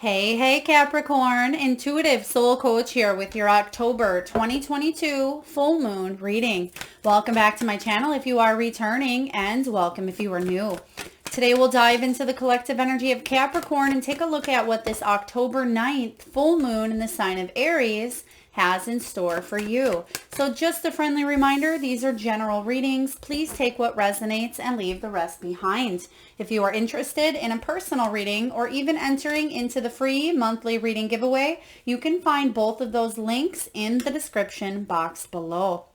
Hey, Capricorn, intuitive soul coach here with your October 2022 full moon reading. Welcome back to my channel if you are returning, and welcome if you are new. Today we'll dive into the collective energy of Capricorn and take a look at what this October 9th full moon in the sign of Aries has in store for you. So just a friendly reminder, these are general readings. Please take what resonates and leave the rest behind. If you are interested in a personal reading or even entering into the free monthly reading giveaway, you can find both of those links in the description box below.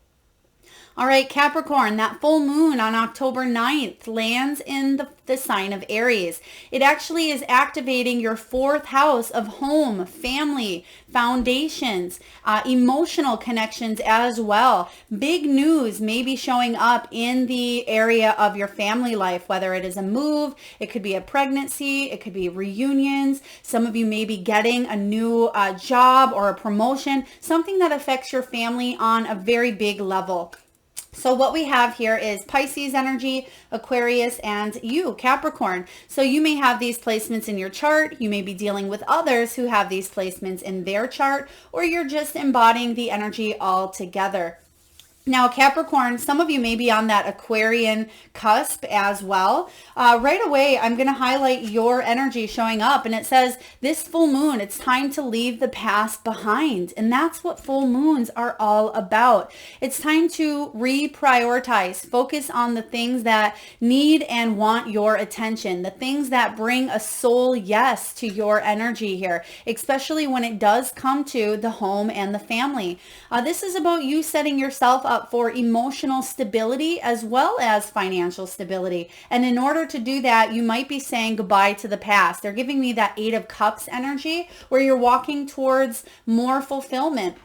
All right, Capricorn, that full moon on October 9th lands in the sign of Aries. It actually is activating your fourth house of home, family, foundations, emotional connections as well. Big news may be showing up in the area of your family life, whether it is a move, it could be a pregnancy, it could be reunions. Some of you may be getting a new job or a promotion, something that affects your family on a very big level. So what we have here is Pisces energy, Aquarius, and you, Capricorn. So you may have these placements in your chart. You may be dealing with others who have these placements in their chart, or you're just embodying the energy all together. Now, Capricorn, some of you may be on that Aquarian cusp as well. Right away, I'm going to highlight your energy showing up. And it says, this full moon, it's time to leave the past behind. And that's what full moons are all about. It's time to reprioritize, focus on the things that need and want your attention, the things that bring a soul yes to your energy here, especially when it does come to the home and the family. This is about you setting yourself up for emotional stability as well as financial stability. And in order to do that, you might be saying goodbye to the past. They're giving me that Eight of Cups energy where you're walking towards more fulfillment.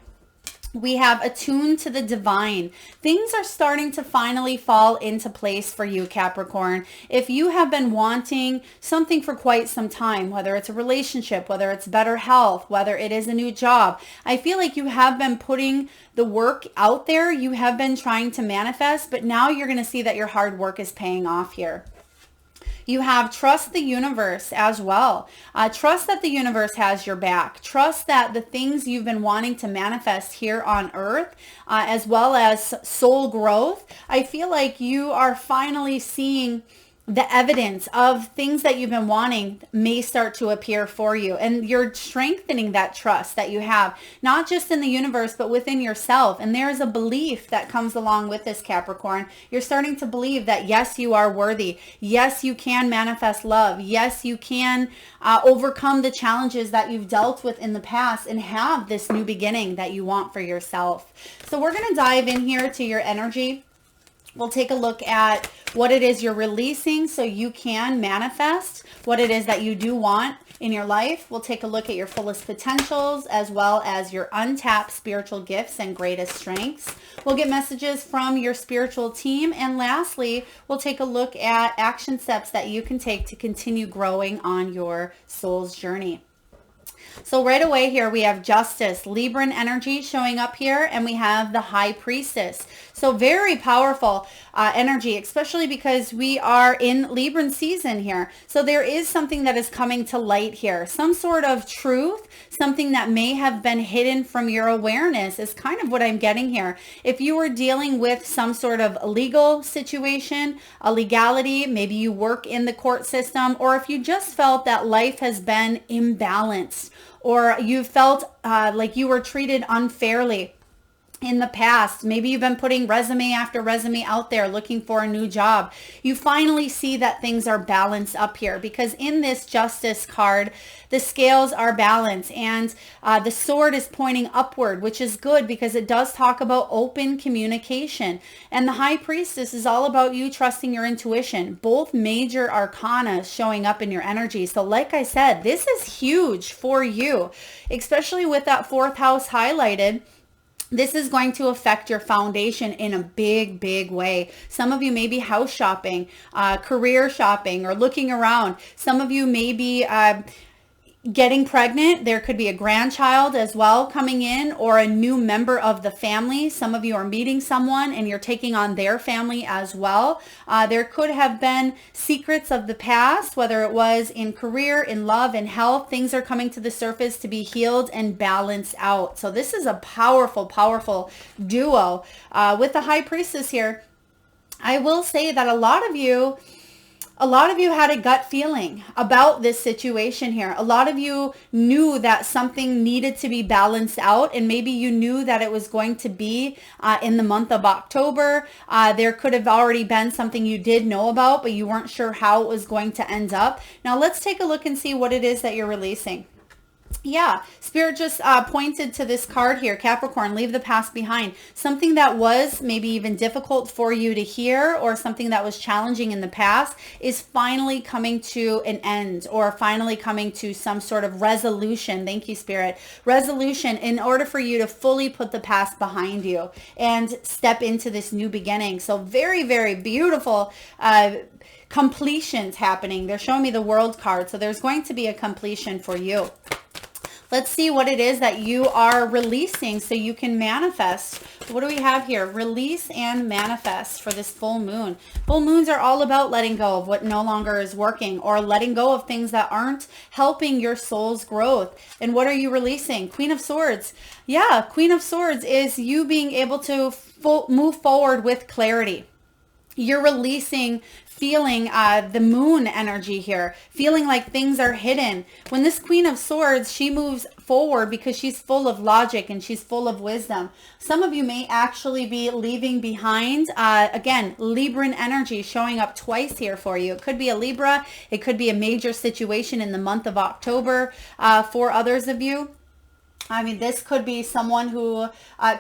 We have attuned to the divine. Things are starting to finally fall into place for you, Capricorn. If you have been wanting something for quite some time, whether it's a relationship, whether it's better health, whether it is a new job, I feel like you have been putting the work out there. You have been trying to manifest, but now you're going to see that your hard work is paying off here. You have trust the universe as well. Trust that the universe has your back. Trust that the things you've been wanting to manifest here on earth, as well as soul growth, I feel like you are finally seeing the evidence of things that you've been wanting may start to appear for you. And you're strengthening that trust that you have, not just in the universe, but within yourself. And there's a belief that comes along with this, Capricorn. You're starting to believe that, yes, you are worthy. Yes, you can manifest love. Yes, you can overcome the challenges that you've dealt with in the past and have this new beginning that you want for yourself. So we're going to dive in here to your energy. We'll take a look at what it is you're releasing so you can manifest what it is that you do want in your life. We'll take a look at your fullest potentials as well as your untapped spiritual gifts and greatest strengths. We'll get messages from your spiritual team. And lastly, we'll take a look at action steps that you can take to continue growing on your soul's journey. So right away here, we have Justice, Libran energy showing up here, and we have the High Priestess. So very powerful energy, especially because we are in Libran season here. So there is something that is coming to light here, some sort of truth, something that may have been hidden from your awareness is kind of what I'm getting here. If you were dealing with some sort of legal situation, a legality, maybe you work in the court system, or if you just felt that life has been imbalanced, or you felt like you were treated unfairly in the past. Maybe you've been putting resume after resume out there looking for a new job. You finally see that things are balanced up here, because in this Justice card, the scales are balanced and the sword is pointing upward, which is good because it does talk about open communication. And the High Priestess is all about you trusting your intuition. Both major arcana showing up in your energy. So like I said, this is huge for you, especially with that fourth house highlighted. This is going to affect your foundation in a big, big way. Some of you may be house shopping, career shopping, or looking around. Some of you may be getting pregnant. There could be a grandchild as well coming in, or a new member of the family. Some of you are meeting someone and you're taking on their family as well. There could have been secrets of the past, whether it was in career, in love, in health. Things are coming to the surface to be healed and balanced out. So this is a powerful, powerful duo. With the High Priestess here, I will say that a lot of you had a gut feeling about this situation here. A lot of you knew that something needed to be balanced out, and maybe you knew that it was going to be in the month of October. There could have already been something you did know about, but you weren't sure how it was going to end up. Now let's take a look and see what it is that you're releasing. Yeah, Spirit just pointed to this card here, Capricorn, leave the past behind. Something that was maybe even difficult for you to hear, or something that was challenging in the past, is finally coming to an end, or finally coming to some sort of resolution. Thank you, Spirit. Resolution, in order for you to fully put the past behind you and step into this new beginning. So very, very beautiful completions happening. They're showing me the World card. So there's going to be a completion for you. Let's see what it is that you are releasing so you can manifest. What do we have here? Release and manifest for this full moon. Full moons are all about letting go of what no longer is working, or letting go of things that aren't helping your soul's growth. And what are you releasing? Queen of Swords. Yeah, Queen of Swords is you being able to move forward with clarity. You're releasing feeling the moon energy here, feeling like things are hidden. When this Queen of Swords, she moves forward because she's full of logic and she's full of wisdom. Some of you may actually be leaving behind, again, Libran energy showing up twice here for you. It could be a Libra. It could be a major situation in the month of October for others of you. I mean, this could be someone who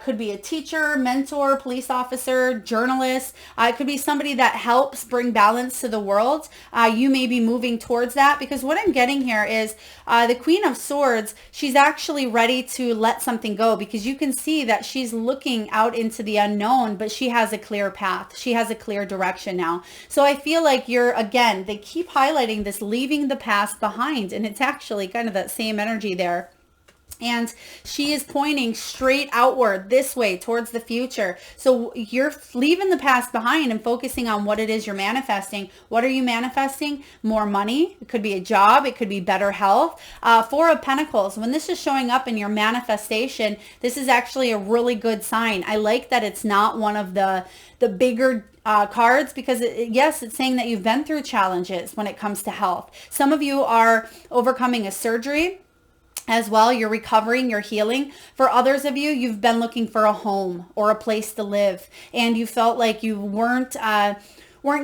could be a teacher, mentor, police officer, journalist. It could be somebody that helps bring balance to the world. You may be moving towards that, because what I'm getting here is the Queen of Swords, she's actually ready to let something go, because you can see that she's looking out into the unknown, but she has a clear path. She has a clear direction now. So I feel like you're, again, they keep highlighting this leaving the past behind, and it's actually kind of that same energy there. And she is pointing straight outward this way towards the future. So you're leaving the past behind and focusing on what it is you're manifesting. What are you manifesting? More money. It could be a job. It could be better health. Four of Pentacles. When this is showing up in your manifestation, this is actually a really good sign. I like that it's not one of the bigger cards, because yes, it's saying that you've been through challenges when it comes to health. Some of you are overcoming a surgery as well. You're recovering, you're healing. For others of you, you've been looking for a home or a place to live, and you felt like you weren't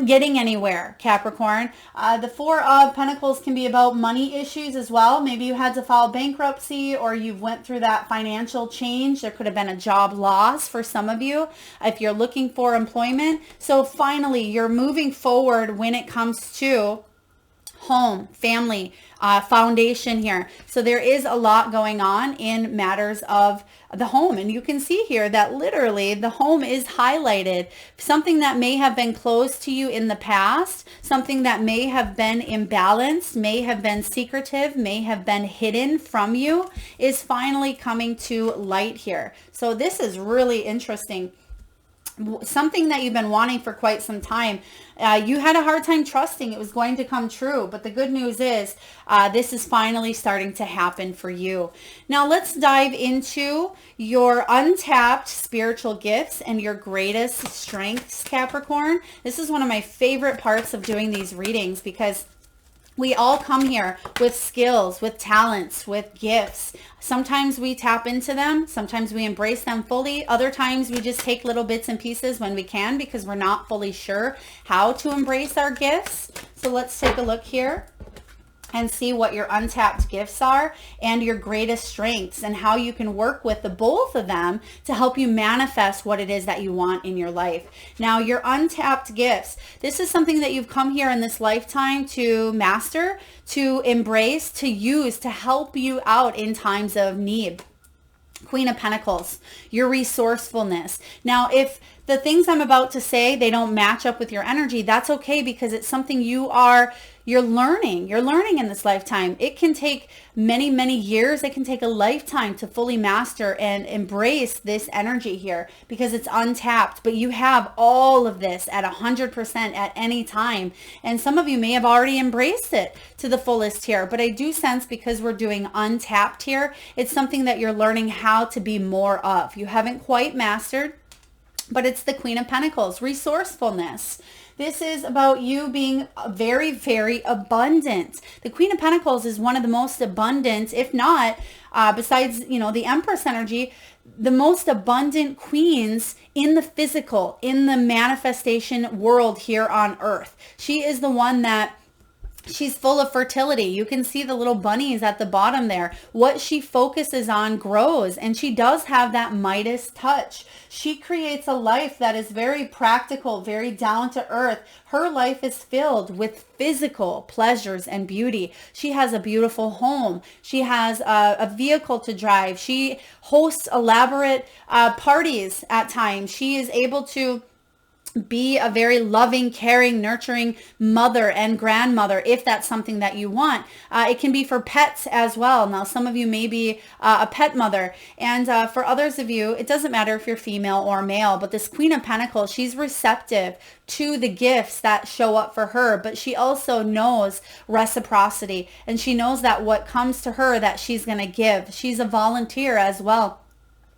getting anywhere, Capricorn. The Four of Pentacles can be about money issues as well. Maybe you had to file bankruptcy, or you went through that financial change. There could have been a job loss for some of you if you're looking for employment. So finally, you're moving forward when it comes to home, family, foundation here. So there is a lot going on in matters of the home. And you can see here that literally the home is highlighted. Something that may have been closed to you in the past, something that may have been imbalanced, may have been secretive, may have been hidden from you, is finally coming to light here. So this is really interesting. Something that you've been wanting for quite some time. You had a hard time trusting it was going to come true, but the good news is this is finally starting to happen for you. Now let's dive into your untapped spiritual gifts and your greatest strengths, Capricorn. This is one of my favorite parts of doing these readings, because we all come here with skills, with talents, with gifts. Sometimes we tap into them. Sometimes we embrace them fully. Other times we just take little bits and pieces when we can, because we're not fully sure how to embrace our gifts. So let's take a look here and see what your untapped gifts are and your greatest strengths, and how you can work with the both of them to help you manifest what it is that you want in your life. Now, your untapped gifts, this is something that you've come here in this lifetime to master, to embrace, to use, to help you out in times of need. Queen of Pentacles, your resourcefulness. Now, if the things I'm about to say, they don't match up with your energy, that's okay, because it's something you're learning. You're learning in this lifetime. It can take many, many years. It can take a lifetime to fully master and embrace this energy here, because it's untapped. But you have all of this at 100% at any time. And some of you may have already embraced it to the fullest here. But I do sense, because we're doing untapped here, it's something that you're learning how to be more of. You haven't quite mastered, but it's the Queen of Pentacles, resourcefulness. This is about you being very, very abundant. The Queen of Pentacles is one of the most abundant, if not, besides, the Empress energy, the most abundant queens in the physical, in the manifestation world here on Earth. She is the one that she's full of fertility. You can see the little bunnies at the bottom there. What she focuses on grows, and she does have that Midas touch. She creates a life that is very practical, very down to earth. Her life is filled with physical pleasures and beauty. She has a beautiful home. She has a vehicle to drive. She hosts elaborate parties at times. She is able to be a very loving, caring, nurturing mother and grandmother, if that's something that you want. It can be for pets as well. Now, some of you may be a pet mother, and for others of you, it doesn't matter if you're female or male, but this Queen of Pentacles, she's receptive to the gifts that show up for her, but she also knows reciprocity, and she knows that what comes to her, that she's going to give. She's a volunteer as well,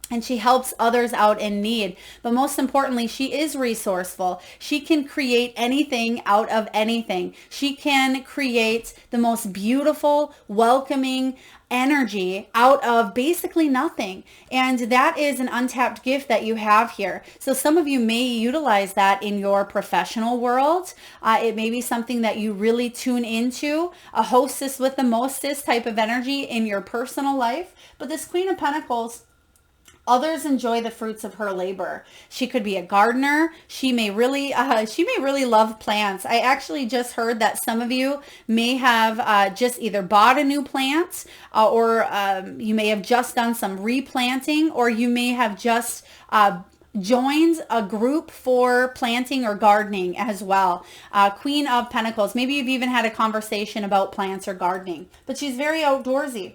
and she helps others out in need. But most importantly, she is resourceful. She can create anything out of anything. She can create the most beautiful, welcoming energy out of basically nothing. And that is an untapped gift that you have here. So some of you may utilize that in your professional world. It may be something that you really tune into, a hostess with the mostest type of energy in your personal life. But this Queen of Pentacles, others enjoy the fruits of her labor. She could be a gardener. She may really love plants. I actually just heard that some of you may have just either bought a new plant, or you may have just done some replanting, or you may have just joined a group for planting or gardening as well. Queen of Pentacles. Maybe you've even had a conversation about plants or gardening, but she's very outdoorsy.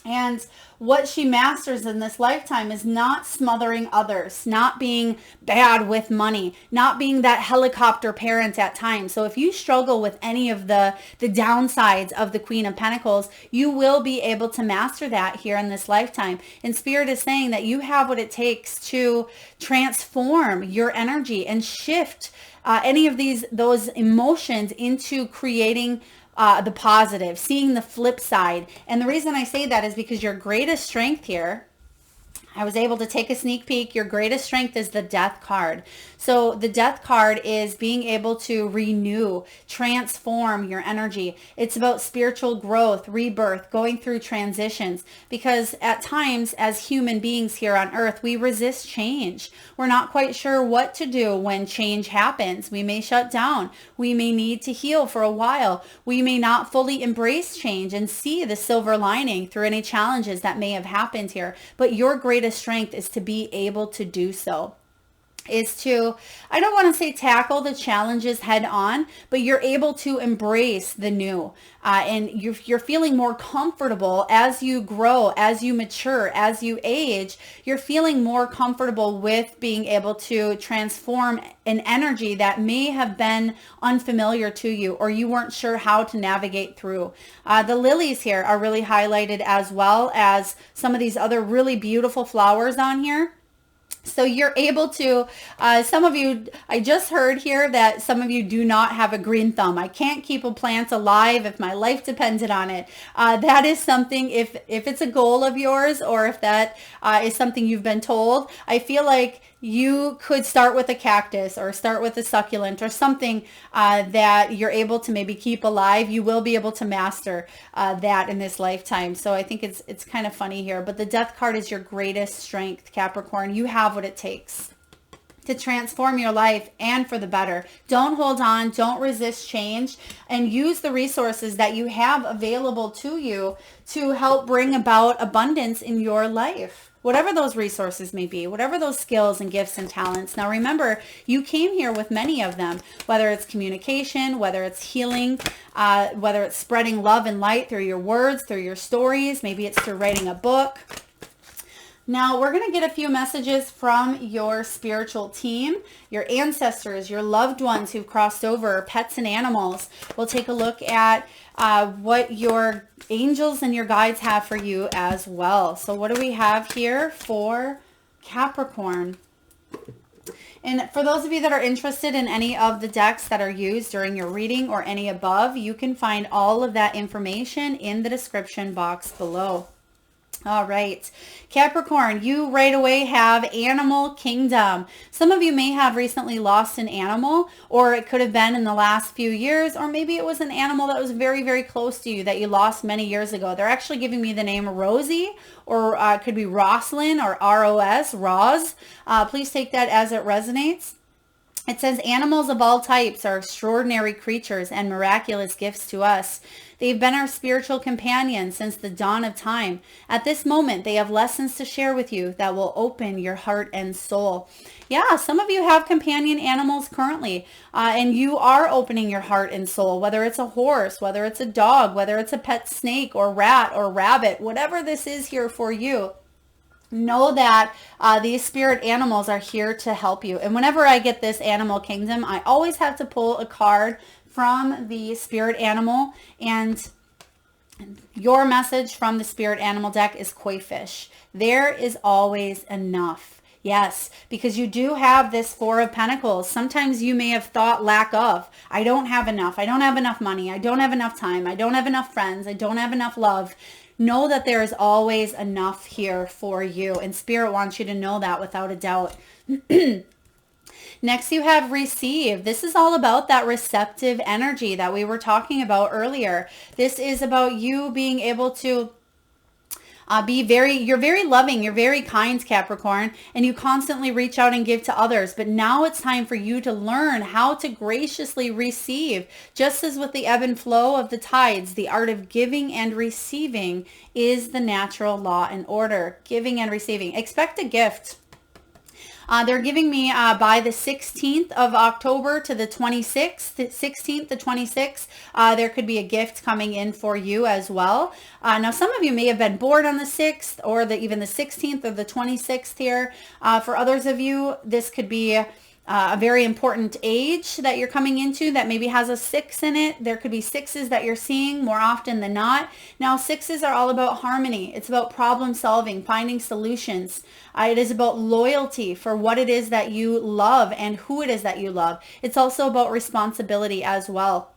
And what she masters in this lifetime is not smothering others, not being bad with money, not being that helicopter parent at times. So if you struggle with any of the downsides of the Queen of Pentacles, you will be able to master that here in this lifetime. And Spirit is saying that you have what it takes to transform your energy and shift any of those emotions into creating the positive, seeing the flip side. And the reason I say that is because your greatest strength here, I was able to take a sneak peek. Your greatest strength is the Death card. So the Death card is being able to renew, transform your energy. It's about spiritual growth, rebirth, going through transitions. Because at times, as human beings here on earth, we resist change. We're not quite sure what to do when change happens. We may shut down. We may need to heal for a while. We may not fully embrace change and see the silver lining through any challenges that may have happened here. But your greatest strength is to be able to do so. Is to, I don't want to say tackle the challenges head on, but you're able to embrace the new. And you're feeling more comfortable as you grow, as you mature, as you age. You're feeling more comfortable with being able to transform an energy that may have been unfamiliar to you, or you weren't sure how to navigate through. The lilies here are really highlighted, as well as some of these other really beautiful flowers on here. So you're able to, some of you, I just heard here that some of you do not have a green thumb. I can't keep a plant alive if my life depended on it. That is something, if it's a goal of yours, or if that is something you've been told, I feel like you could start with a cactus or start with a succulent or something that you're able to maybe keep alive. You will be able to master that in this lifetime. So I think it's kind of funny here. But the Death card is your greatest strength, Capricorn. You have what it takes to transform your life, and for the better. Don't hold on. Don't resist change, and use the resources that you have available to you to help bring about abundance in your life. whatever those resources may be, whatever those skills and gifts and talents. Now remember, you came here with many of them, whether it's communication, whether it's healing, whether it's spreading love and light through your words, through your stories, maybe it's through writing a book. Now, we're going to get a few messages from your spiritual team, your ancestors, your loved ones who've crossed over, pets and animals. We'll take a look at what your angels and your guides have for you as well. So what do we have here for Capricorn? And for those of you that are interested in any of the decks that are used during your reading or any above, you can find all of that information in the description box below. All right, Capricorn, you right away have Animal Kingdom. Some of you may have recently lost an animal, or it could have been in the last few years, or maybe it was an animal that was very, very close to you that you lost many years ago. They're actually giving me the name Rosie, or it could be Roslyn, or R-O-S, Roz. Please take that as it resonates. It says animals of all types are extraordinary creatures and miraculous gifts to us. They've been our spiritual companions since the dawn of time. At this moment, they have lessons to share with you that will open your heart and soul. Yeah, some of you have companion animals currently, and you are opening your heart and soul, whether it's a horse, whether it's a dog, whether it's a pet snake or rat or rabbit, whatever this is here for you. Know that these spirit animals are here to help you. And whenever I get this Animal Kingdom, I always have to pull a card from the spirit animal, and your message from the spirit animal deck is koi fish. There is always enough. Yes, because you do have this Four of Pentacles. Sometimes you may have thought lack of. I don't have enough. I don't have enough money. I don't have enough time. I don't have enough friends. I don't have enough love. Know that there is always enough here for you. And Spirit wants you to know that without a doubt. Next, you have Receive. This is all about that receptive energy that we were talking about earlier. This is about you being able to you're very loving, you're very kind, Capricorn, and you constantly reach out and give to others. But now it's time for you to learn how to graciously receive. Just as with the ebb and flow of the tides, the art of giving and receiving is the natural law and order. Giving and receiving. Expect a gift. They're giving me by the 16th of October to the 26th, the 16th to 26th, there could be a gift coming in for you as well. Now, some of you may have been born on the 6th or even the 16th or the 26th here. For others of you, this could be a very important age that you're coming into that maybe has a 6 in it. There could be 6s that you're seeing more often than not. Now, 6s are all about harmony. It's about problem solving, finding solutions. It is about loyalty for what it is that you love and who it is that you love. It's also about responsibility as well.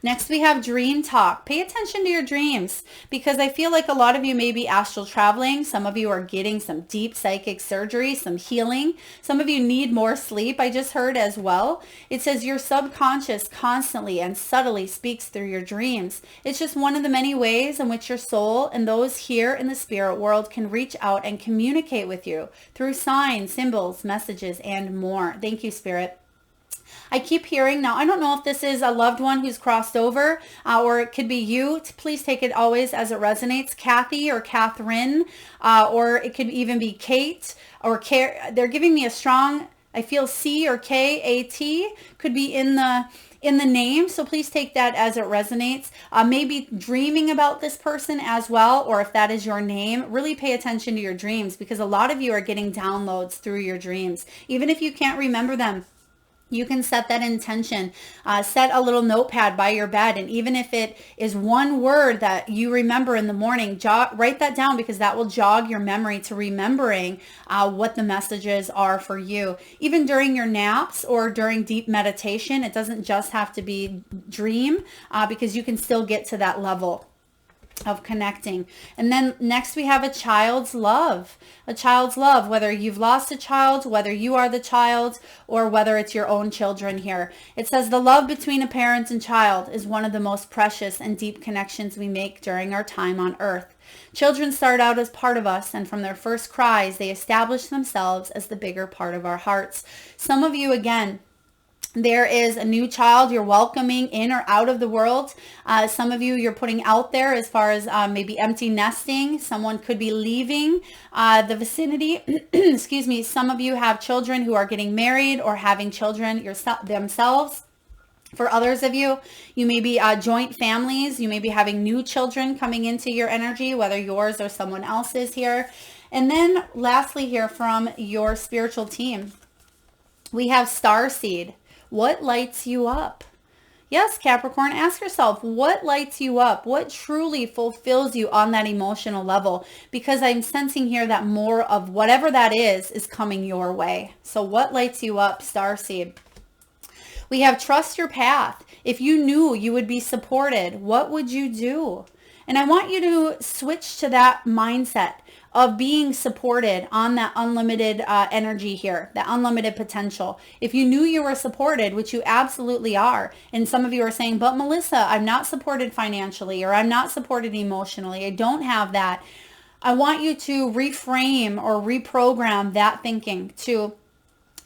Next, we have Dream Talk. Pay attention to your dreams, because I feel like a lot of you may be astral traveling. Some of you are getting some deep psychic surgery, some healing. Some of you need more sleep, I just heard as well. It says your subconscious constantly and subtly speaks through your dreams. It's just one of the many ways in which your soul and those here in the spirit world can reach out and communicate with you through signs, symbols, messages, and more. Thank you, Spirit. I keep hearing, now I don't know if this is a loved one who's crossed over or it could be you. Please take it always as it resonates. Kathy or Catrin, or it could even be Kate or they're giving me a strong, I feel C or K-A-T could be in the name. So please take that as it resonates. Maybe dreaming about this person as well, or if that is your name, really pay attention to your dreams, because a lot of you are getting downloads through your dreams. Even if you can't remember them, you can set that intention, set a little notepad by your bed. And even if it is one word that you remember in the morning, write that down, because that will jog your memory to remembering what the messages are for you. Even during your naps or during deep meditation, it doesn't just have to be dream, because you can still get to that level of connecting. And then next we have a child's love. A child's love, whether you've lost a child, whether you are the child, or whether it's your own children here. It says the love between a parent and child is one of the most precious and deep connections we make during our time on earth. Children start out as part of us, and from their first cries, they establish themselves as the bigger part of our hearts. Some of you, again, There is a new child you're welcoming in or out of the world. Some of you, you're putting out there as far as maybe empty nesting. Someone could be leaving the vicinity. Excuse me. Some of you have children who are getting married or having children themselves. For others of you, you may be joint families. You may be having new children coming into your energy, whether yours or someone else's here. And then lastly here from your spiritual team, we have Starseed. What lights you up? Yes, Capricorn, ask yourself, what lights you up? What truly fulfills you on that emotional level? Because I'm sensing here that more of whatever that is coming your way. So what lights you up, Starseed? We have trust your path. If you knew you would be supported, what would you do? And I want you to switch to that mindset of being supported on that unlimited energy here, that unlimited potential. If you knew you were supported, which you absolutely are, and some of you are saying, but Melissa, I'm not supported financially, or I'm not supported emotionally, I don't have that. I want you to reframe or reprogram that thinking to,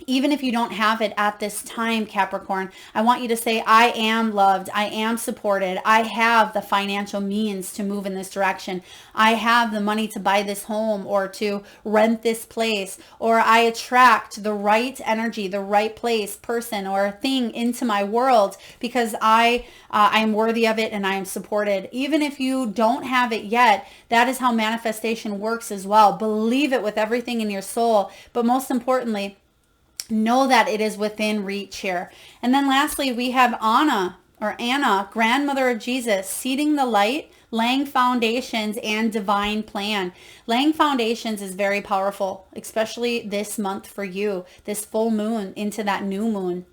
even if you don't have it at this time, Capricorn, I want you to say, I am loved. I am supported. I have the financial means to move in this direction. I have the money to buy this home or to rent this place, or I attract the right energy, the right place, person, or thing into my world because I am worthy of it and I am supported. Even if you don't have it yet, that is how manifestation works as well. Believe it with everything in your soul. But most importantly, know that it is within reach here. And then lastly, we have Anna, grandmother of Jesus, seeding the light, laying foundations, and divine plan. Laying foundations is very powerful, especially this month for you, this full moon into that new moon.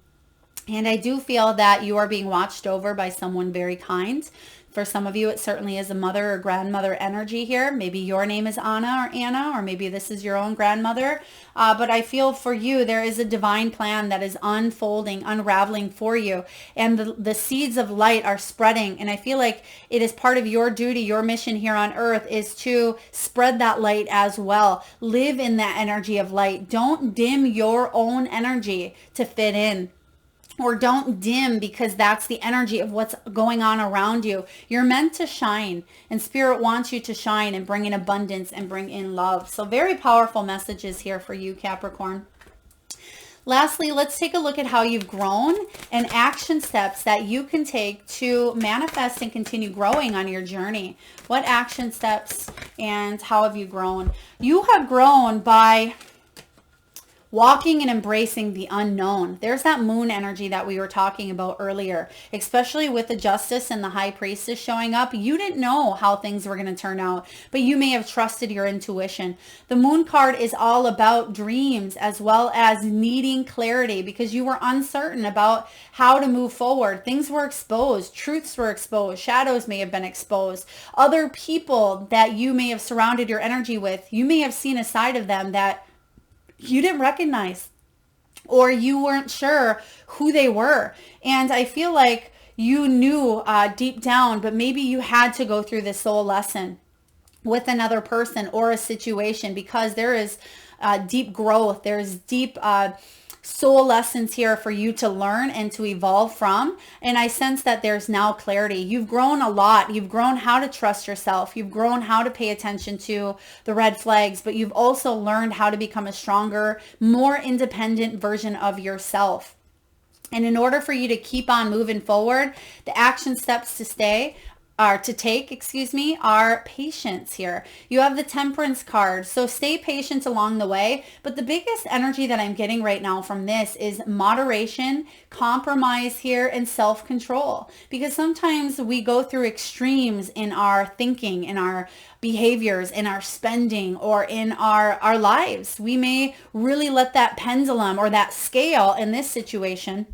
And I do feel that you are being watched over by someone very kind. For some of you, it certainly is a mother or grandmother energy here. Maybe your name is Anna, or maybe this is your own grandmother. But I feel for you, there is a divine plan that is unfolding, unraveling for you. And the seeds of light are spreading. And I feel like it is part of your duty, your mission here on earth is to spread that light as well. Live in that energy of light. Don't dim your own energy to fit in. Or don't dim because that's the energy of what's going on around you. You're meant to shine, and Spirit wants you to shine and bring in abundance and bring in love. So very powerful messages here for you, Capricorn. Lastly, let's take a look at how you've grown and action steps that you can take to manifest and continue growing on your journey. What action steps and how have you grown? You have grown by walking and embracing the unknown. There's that moon energy that we were talking about earlier, especially with the Justice and the High Priestess showing up. You didn't know how things were going to turn out, but you may have trusted your intuition. The Moon card is all about dreams as well as needing clarity because you were uncertain about how to move forward. Things were exposed. Truths were exposed. Shadows may have been exposed. Other people that you may have surrounded your energy with, you may have seen a side of them that you didn't recognize, or you weren't sure who they were. And I feel like you knew deep down, but maybe you had to go through this soul lesson with another person or a situation because there is deep growth. There's deep soul lessons here for you to learn and to evolve from. And I sense that there's now clarity. You've grown a lot. You've grown how to trust yourself. You've grown how to pay attention to the red flags, but you've also learned how to become a stronger, more independent version of yourself. And in order for you to keep on moving forward, the action steps to take are patience here. You have the Temperance card, so stay patient along the way. But the biggest energy that I'm getting right now from this is moderation, compromise here, and self-control. Because sometimes we go through extremes in our thinking, in our behaviors, in our spending, or in our lives. We may really let that pendulum or that scale in this situation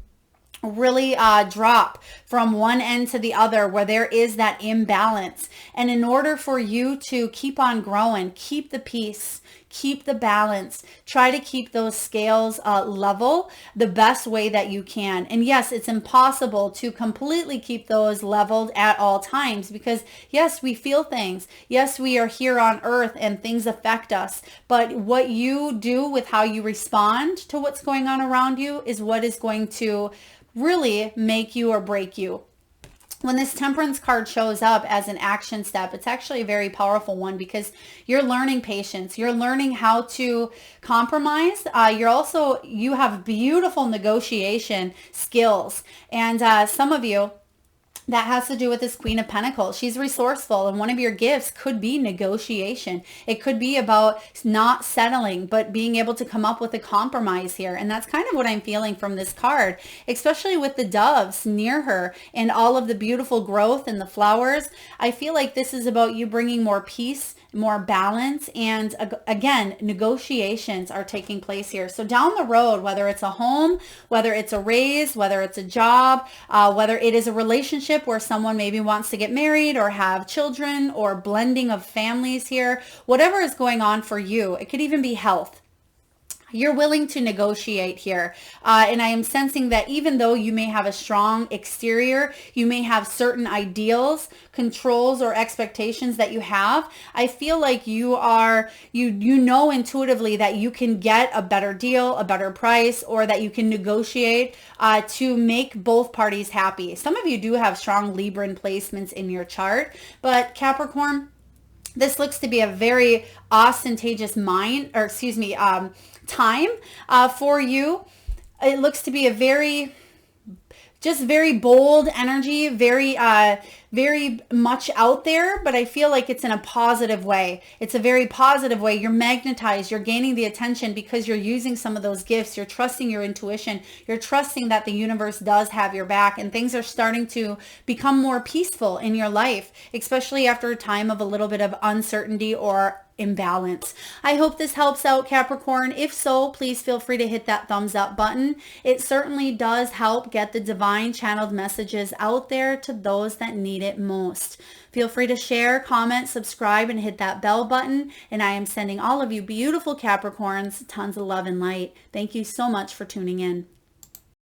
really drop from one end to the other where there is that imbalance. And in order for you to keep on growing, keep the peace, keep the balance. Try to keep those scales level the best way that you can. And yes, it's impossible to completely keep those leveled at all times because yes, we feel things. Yes, we are here on earth and things affect us. But what you do with how you respond to what's going on around you is what is going to really make you or break you. When this Temperance card shows up as an action step, it's actually a very powerful one because you're learning patience. You're learning how to compromise. You have beautiful negotiation skills. And some of you, that has to do with this Queen of Pentacles. She's resourceful, and one of your gifts could be negotiation. It could be about not settling, but being able to come up with a compromise here. And that's kind of what I'm feeling from this card, especially with the doves near her and all of the beautiful growth and the flowers. I feel like this is about you bringing more peace, more balance, and again, negotiations are taking place here. So down the road, whether it's a home, whether it's a raise, whether it's a job, whether it is a relationship where someone maybe wants to get married or have children or blending of families here, whatever is going on for you, it could even be health. You're willing to negotiate here. And I am sensing that even though you may have a strong exterior, you may have certain ideals, controls, or expectations that you have. I feel like you know intuitively that you can get a better deal, a better price, or that you can negotiate to make both parties happy. Some of you do have strong Libran placements in your chart, but Capricorn, this looks to be a very ostentatious time for you. It looks to be a very bold energy, very much out there, but I feel like it's in a positive way. It's a very positive way. You're magnetized. You're gaining the attention because you're using some of those gifts. You're trusting your intuition. You're trusting that the universe does have your back, and things are starting to become more peaceful in your life, especially after a time of a little bit of uncertainty or imbalance. I hope this helps out, Capricorn. If so, please feel free to hit that thumbs up button. It certainly does help get the divine channeled messages out there to those that need it most. Feel free to share, comment, subscribe, and hit that bell button. And I am sending all of you beautiful Capricorns tons of love and light. Thank you so much for tuning in.